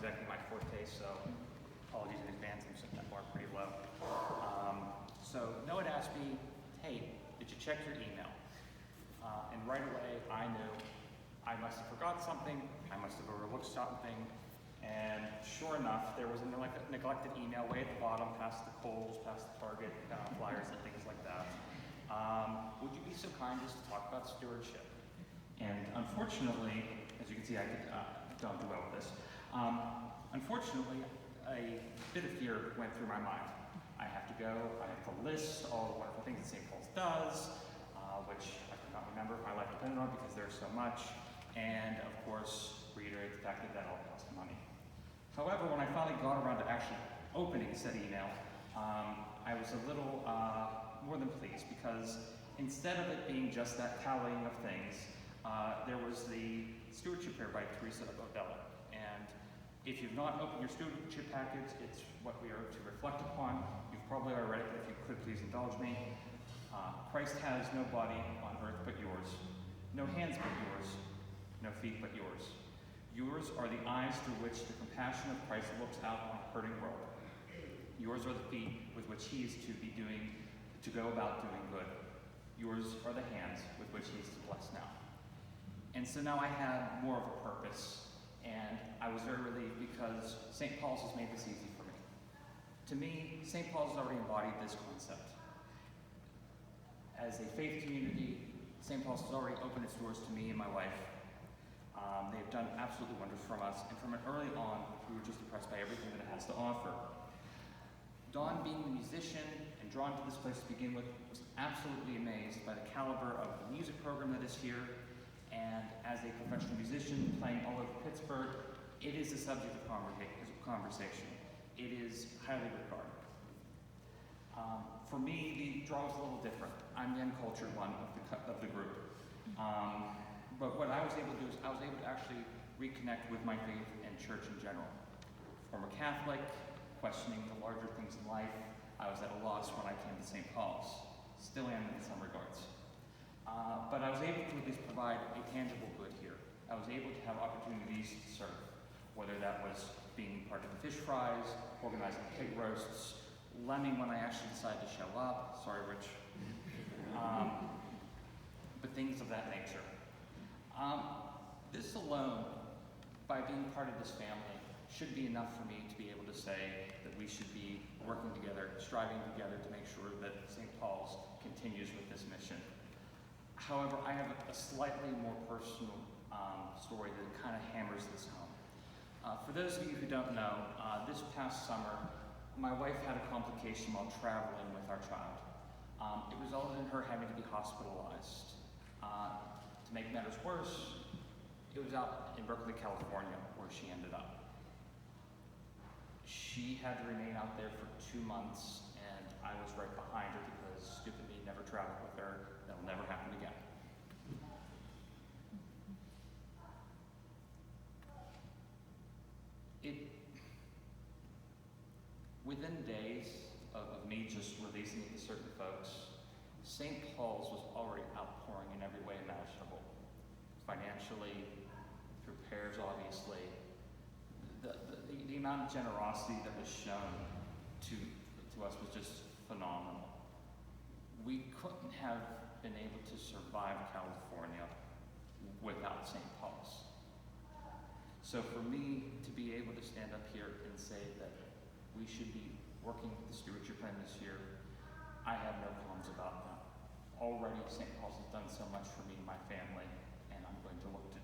exactly my forte, so apologies in advance, I'm setting that bar pretty low. So Noah had asked me, hey, did you check your email? And right away I knew I must have forgot something, I must have overlooked something, and sure enough, there was a neglected email way at the bottom, past the Kohl's, past the Target, flyers and things like that. Would you be so kind as to talk about stewardship? And unfortunately, as you can see, I don't do well with this. Unfortunately, a bit of fear went through my mind. I have to go, I have to list all the wonderful things that St. Paul's does, which I could not remember if my life depended on because there's so much, and of course, reiterate the fact that that all costs money. However, when I finally got around to actually opening said email, I was a little more than pleased because instead of it being just that tallying of things, there was the stewardship prayer by Teresa of Avila. And if you've not opened your stewardship package, it's what we are to reflect upon. You've probably already read it, but if you could please indulge me. Christ has no body on earth but yours, no hands but yours, no feet but yours. Yours are the eyes through which the compassion of Christ looks out on a hurting world. Yours are the feet with which he is to go about doing good. Yours are the hands with which he is to bless now. And so now I had more of a purpose, and I was very relieved because St. Paul's has made this easy for me. To me, St. Paul's has already embodied this concept. As a faith community, St. Paul's has already opened its doors to me and my wife. They have done absolutely wonders for us, and from early on, we were just impressed by everything that it has to offer. Don, being a musician and drawn to this place to begin with, was absolutely amazed by the caliber of the music program that is here, and as a professional musician playing all over Pittsburgh, it is the subject of conversation. It is highly regarded. For me, the draw was a little different. I'm the uncultured one of the group. But what I was able to do is I was able to actually reconnect with my faith and church in general. Former Catholic, questioning the larger things in life, I was at a loss when I came to St. Paul's. Still am in some regards. But I was able to at least provide a tangible good here. I was able to have opportunities to serve, whether that was being part of the fish fries, organizing pig roasts, lemming when I actually decided to show up. Sorry, Rich. But things of that nature. This alone, by being part of this family, should be enough for me to be able to say that we should be working together, striving together to make sure that St. Paul's continues with this mission. However, I have a slightly more personal story that kind of hammers this home. For those of you who don't know, this past summer, my wife had a complication while traveling with our child. It resulted in her having to be hospitalized. To make matters worse, it was out in Berkeley, California, where she ended up. She had to remain out there for 2 months, and I was right behind her because stupid me never traveled with her. That'll never happen again. Within days of me just releasing it to certain folks, St. Paul's was already outpouring in every way imaginable. Financially, through prayers obviously. The amount of generosity that was shown to us was just phenomenal. We couldn't have been able to survive California without St. Paul's. So for me to be able to stand up here and say that we should be working with the stewardship plan this year, I have no qualms about that. Already St. Paul's has done so much for me and my family, and I'm going to look to